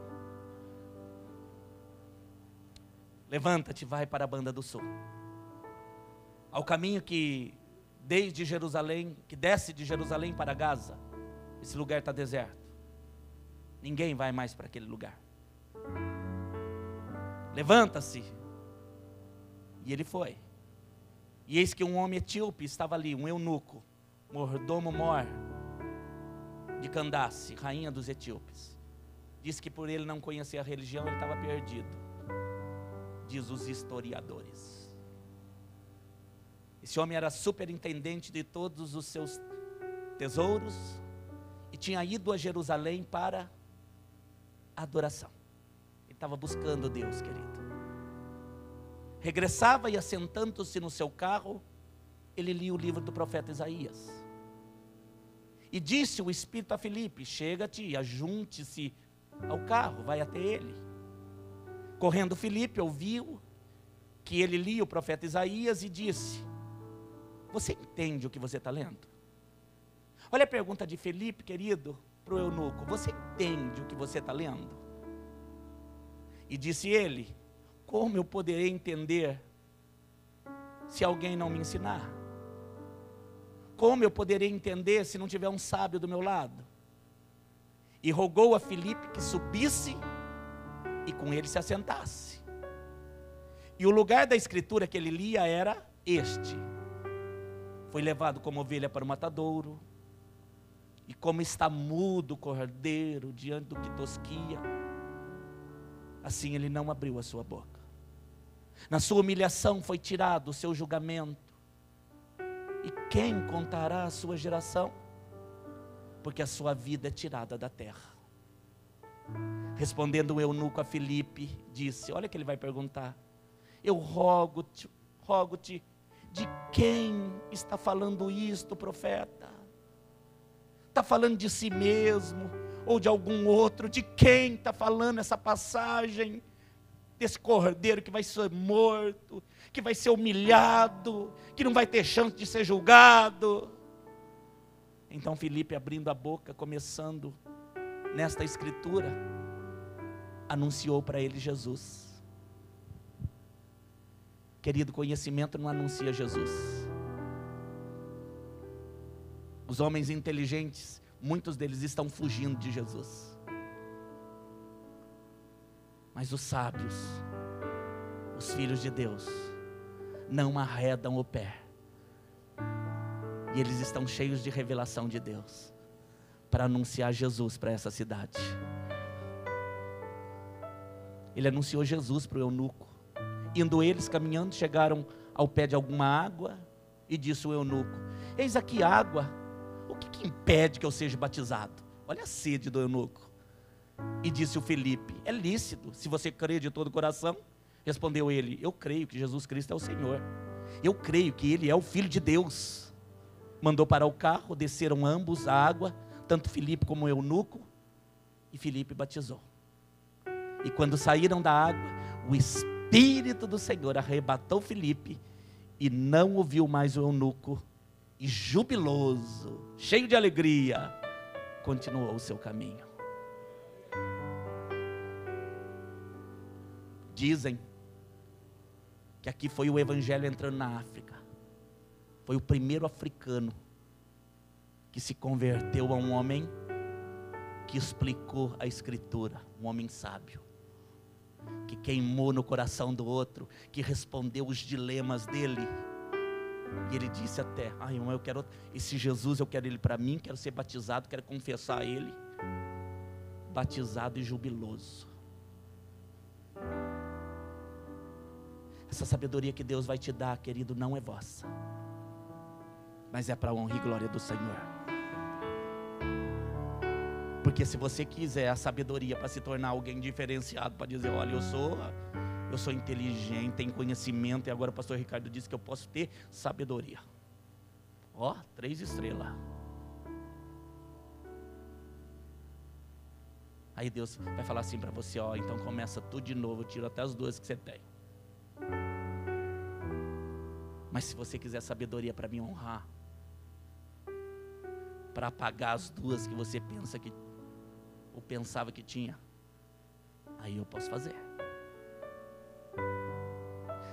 Levanta-te, vai para a banda do sul. Ao caminho que desde Jerusalém, que desce de Jerusalém para Gaza. Esse lugar está deserto. Ninguém vai mais para aquele lugar. Levanta-se. E ele foi. E eis que um homem etíope estava ali, um eunuco, mordomo-mor de Candace, rainha dos etíopes. Diz que por ele não conhecer a religião, ele estava perdido. Diz os historiadores. Esse homem era superintendente de todos os seus tesouros e tinha ido a Jerusalém para adoração. Ele estava buscando Deus, querido. Regressava e, assentando-se no seu carro, ele lia o livro do profeta Isaías. E disse o Espírito a Filipe: chega-te e ajunte-se ao carro, vai até ele. Correndo Filipe, ouviu que ele lia o profeta Isaías e disse: você entende o que você está lendo? Olha a pergunta de Filipe, querido, para o eunuco: você entende o que você está lendo? E disse ele: como eu poderei entender se alguém não me ensinar? Como eu poderei entender se não tiver um sábio do meu lado? E rogou a Filipe que subisse e com ele se assentasse. E o lugar da escritura que ele lia era este: foi levado como ovelha para o matadouro, e como está mudo o cordeiro diante do que tosquia, assim ele não abriu a sua boca. Na sua humilhação foi tirado o seu julgamento. E quem contará a sua geração? Porque a sua vida é tirada da terra. Respondendo o eunuco a Filipe, disse: olha que ele vai perguntar: eu rogo-te, de quem está falando isto, profeta? Está falando de si mesmo ou de algum outro? De quem está falando essa passagem? Desse cordeiro que vai ser morto, que vai ser humilhado, que não vai ter chance de ser julgado. Então Filipe, abrindo a boca, começando nesta escritura, anunciou para ele Jesus. Querido, conhecimento não anuncia Jesus. Os homens inteligentes, muitos deles estão fugindo de Jesus. Mas os sábios, os filhos de Deus, não arredam o pé. E eles estão cheios de revelação de Deus para anunciar Jesus para essa cidade. Ele anunciou Jesus para o eunuco. Indo eles caminhando, chegaram ao pé de alguma água, e disse o eunuco: eis aqui água, o que impede que eu seja batizado? Olha a sede do eunuco. E disse o Filipe: é lícito, se você crê de todo o coração, Respondeu ele: eu creio que Jesus Cristo é o Senhor. Eu creio que Ele é o Filho de Deus. Mandou parar o carro, desceram ambos a água, tanto Filipe como o eunuco, e Filipe batizou. E quando saíram da água, o Espírito do Senhor arrebatou Filipe, e não ouviu mais o eunuco, e jubiloso, cheio de alegria, continuou o seu caminho. Dizem que aqui foi o evangelho entrando na África. Foi o primeiro africano que se converteu a um homem que explicou a Escritura, um homem sábio, que queimou no coração do outro, que respondeu os dilemas dele. E ele disse até: irmão, eu quero esse Jesus, eu quero ele para mim, quero ser batizado, quero confessar ele. Batizado e jubiloso. Essa sabedoria que Deus vai te dar, querido, não é vossa, mas é para a honra e glória do Senhor. Porque se você quiser a sabedoria para se tornar alguém diferenciado, para dizer: olha, eu sou inteligente, tenho conhecimento, e agora o pastor Ricardo disse que eu posso ter sabedoria. 3 estrelas. Aí Deus vai falar assim para você: então começa tudo de novo, tira até as 2 que você tem. Mas se você quiser sabedoria para me honrar, para apagar as 2 que você pensa que, ou pensava que tinha, aí eu posso fazer.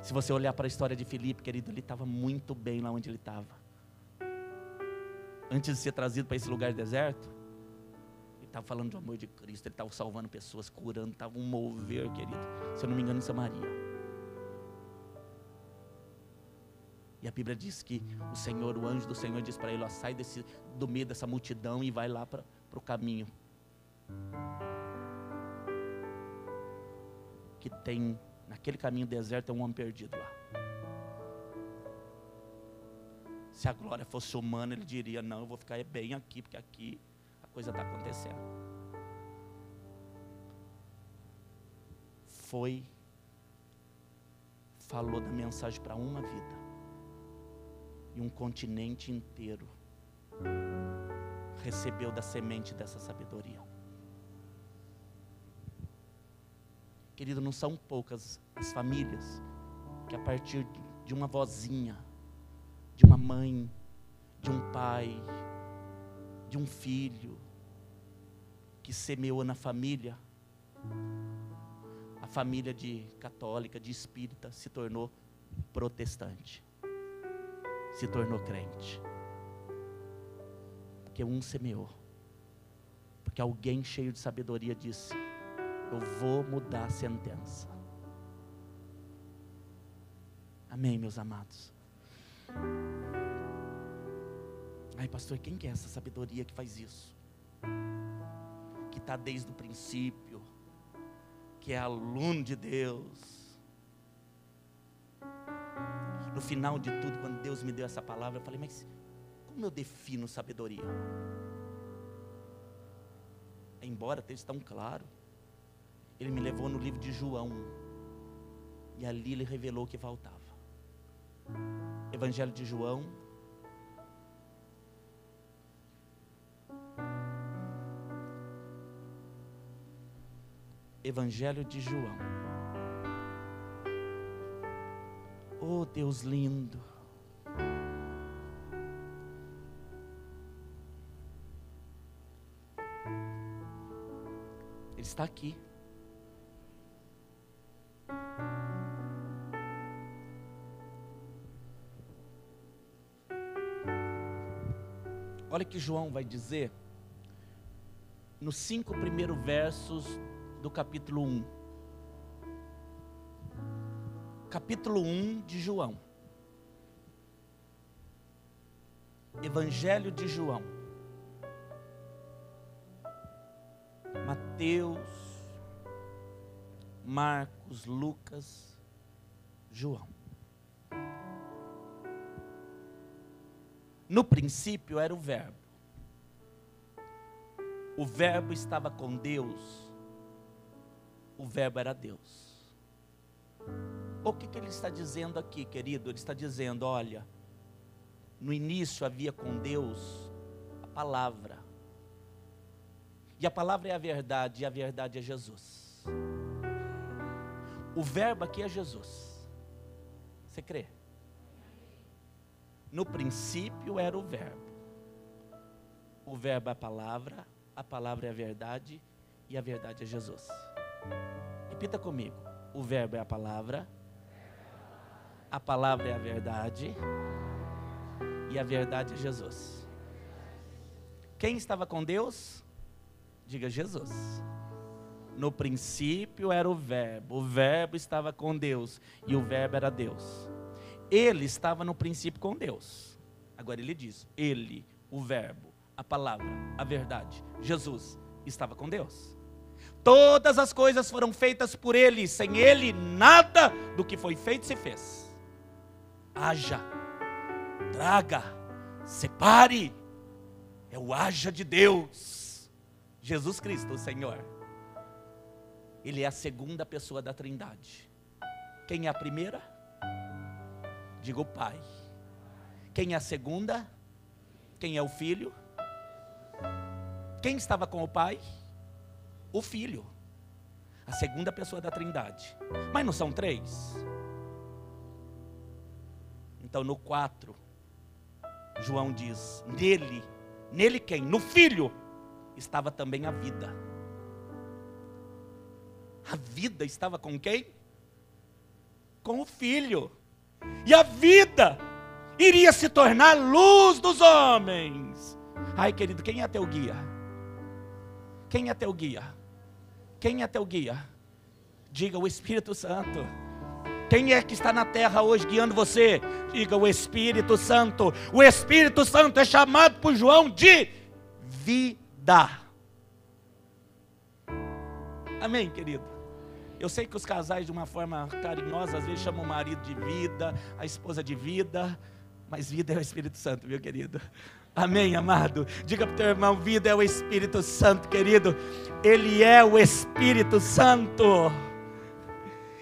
Se você olhar para a história de Filipe, querido, ele estava muito bem lá onde ele estava. Antes de ser trazido para esse lugar deserto, ele estava falando do amor de Cristo, ele estava salvando pessoas, curando, estava um mover, querido, se eu não me engano, em Samaria. E a Bíblia diz que o anjo do Senhor diz para ele: sai do meio dessa multidão e vai lá para o caminho. Que tem, naquele caminho deserto, é um homem perdido lá. Se a glória fosse humana, ele diria: não, eu vou ficar bem aqui, porque aqui a coisa está acontecendo. Falou da mensagem para uma vida. E um continente inteiro recebeu da semente dessa sabedoria. Querido, não são poucas as famílias que a partir de uma vozinha, de uma mãe, de um pai, de um filho, que semeou na família, a família de católica, de espírita, se tornou protestante. Se tornou crente. Porque um semeou. Porque alguém cheio de sabedoria disse: eu vou mudar a sentença. Amém, meus amados? Ai, pastor, quem que é essa sabedoria que faz isso? Que está desde o princípio, que é aluno de Deus. No final de tudo, quando Deus me deu essa palavra, eu falei: mas como eu defino sabedoria? Embora esteja tão claro, Ele me levou no livro de João, e ali Ele revelou o que faltava. Evangelho de João, Evangelho de João. Oh, Deus lindo. Ele está aqui. Olha que João vai dizer nos 5 primeiros versos do capítulo 1. Capítulo 1 de João. Evangelho de João. Mateus, Marcos, Lucas, João. No princípio era o Verbo. O Verbo estava com Deus. O Verbo era Deus. O que ele está dizendo aqui, querido? Ele está dizendo, olha, no início havia com Deus a palavra. E a palavra é a verdade, e a verdade é Jesus. O verbo aqui é Jesus. Você crê? No princípio era o verbo. O verbo é a palavra é a verdade, e a verdade é Jesus. Repita comigo. O verbo é a palavra é a verdade, e a verdade é Jesus. Quem estava com Deus? Diga Jesus. No princípio era o verbo estava com Deus, e o verbo era Deus. Ele estava no princípio com Deus. Agora ele diz, ele, o verbo, a palavra, a verdade, Jesus, estava com Deus. Todas as coisas foram feitas por ele, sem ele nada do que foi feito se fez. Haja, traga, separe, é o haja de Deus. Jesus Cristo, o Senhor. Ele é a segunda pessoa da Trindade. Quem é a primeira? Diga o Pai. Quem é a segunda? Quem é o Filho? Quem estava com o Pai? O Filho. A segunda pessoa da Trindade. Mas não são três? Então no 4, João diz, nele quem? No Filho estava também a vida. A vida estava com quem? Com o Filho. E a vida iria se tornar luz dos homens. Ai, querido, quem é teu guia? Quem é teu guia? Quem é teu guia? Diga o Espírito Santo. Quem é que está na terra hoje guiando você? Diga o Espírito Santo. O Espírito Santo é chamado por João de vida. Amém, querido? Eu sei que os casais, de uma forma carinhosa, às vezes chamam o marido de vida, a esposa de vida, mas vida é o Espírito Santo, meu querido. Amém, amado? Diga para o teu irmão, vida é o Espírito Santo, querido. Ele é o Espírito Santo.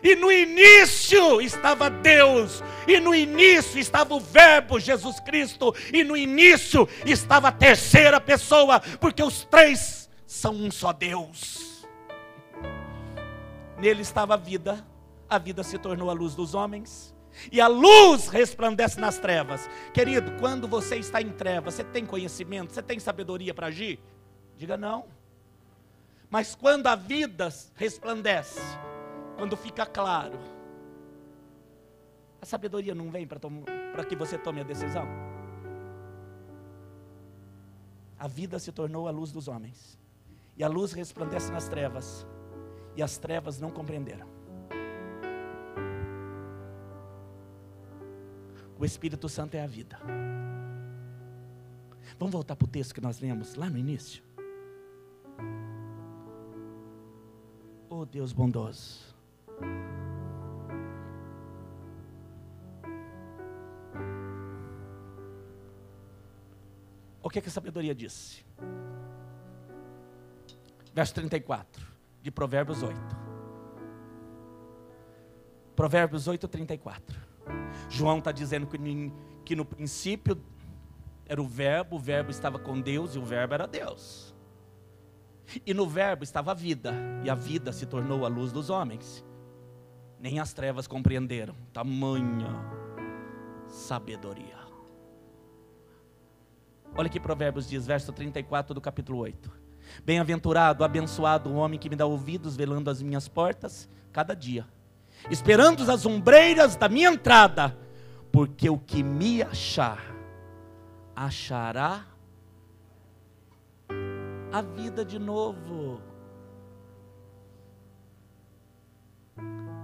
E no início estava Deus, e no início estava o verbo Jesus Cristo, e no início estava a terceira pessoa, porque os três são um só Deus. Nele estava a vida se tornou a luz dos homens, e a luz resplandece nas trevas. Querido, quando você está em trevas, você tem conhecimento, você tem sabedoria para agir? Diga não. Mas quando a vida resplandece, quando fica claro, a sabedoria não vem para que você tome a decisão? A vida se tornou a luz dos homens, e a luz resplandece nas trevas, e as trevas não compreenderam. O Espírito Santo é a vida. Vamos voltar para o texto que nós lemos lá no início. Oh Deus bondoso. O que a sabedoria disse? Verso 34 de Provérbios 8. Provérbios 8, 34. João está dizendo que no princípio era o verbo estava com Deus, e o verbo era Deus. E no verbo estava a vida, e a vida se tornou a luz dos homens. Nem as trevas compreenderam tamanha sabedoria. Olha que Provérbios diz, verso 34 do capítulo 8. Bem-aventurado, abençoado o homem que me dá ouvidos, velando as minhas portas cada dia, esperando as ombreiras da minha entrada, porque o que me achar, achará a vida de novo.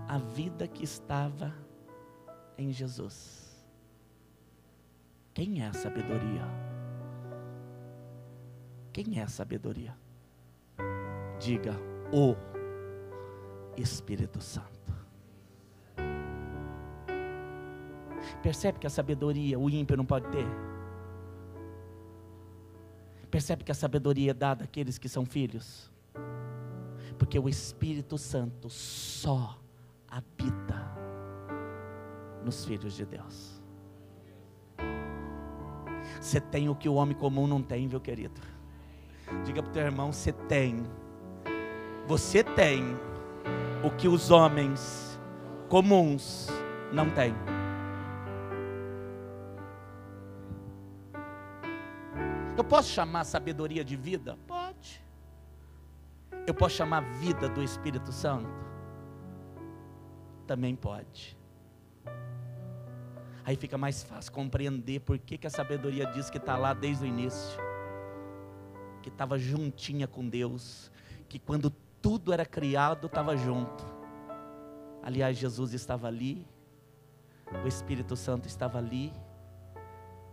A vida que estava em Jesus. Quem é a sabedoria? Quem é a sabedoria? Diga, o Espírito Santo. Percebe que a sabedoria o ímpio não pode ter? Percebe que a sabedoria é dada àqueles que são filhos? Porque o Espírito Santo só habita nos filhos de Deus. Você tem o que o homem comum não tem, viu, querido? Diga para o teu irmão, você tem o que os homens comuns não têm. Eu posso chamar sabedoria de vida? Pode. Eu posso chamar vida do Espírito Santo? Também pode. Aí fica mais fácil compreender por que a sabedoria diz que está lá desde o início, que estava juntinha com Deus, que quando tudo era criado estava junto. Aliás, Jesus estava ali, o Espírito Santo estava ali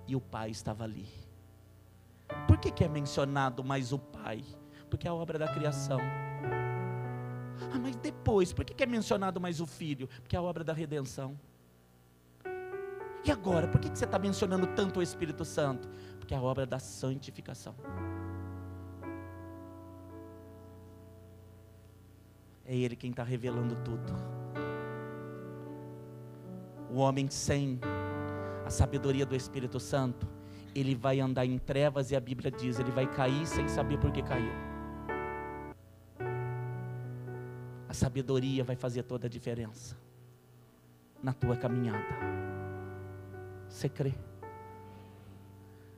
e o Pai estava ali. Por que é mencionado mais o Pai? Porque é a obra da criação. Ah, mas depois, por que é mencionado mais o Filho? Porque é a obra da redenção. E agora, por que você está mencionando tanto o Espírito Santo? Porque é a obra da santificação. É Ele quem está revelando tudo. O homem sem a sabedoria do Espírito Santo, ele vai andar em trevas e a Bíblia diz, ele vai cair sem saber por que caiu. A sabedoria vai fazer toda a diferença na tua caminhada. Você crê?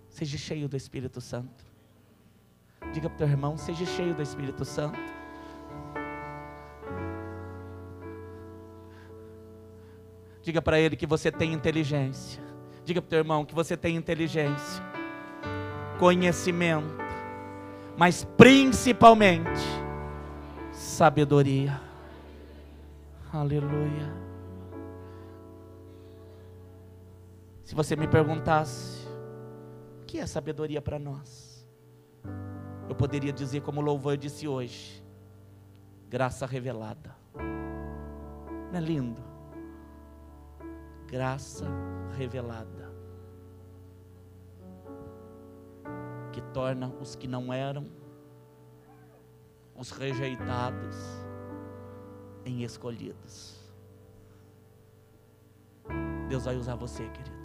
Seja cheio do Espírito Santo. Diga para o teu irmão, seja cheio do Espírito Santo. Diga para ele que você tem inteligência. Diga para o teu irmão que você tem inteligência, conhecimento, mas principalmente sabedoria. Aleluia. Se você me perguntasse, o que é sabedoria para nós? Eu poderia dizer como o louvor disse hoje, graça revelada. Não é lindo? Graça revelada, que torna os que não eram, os rejeitados, em escolhidos. Deus vai usar você, querido.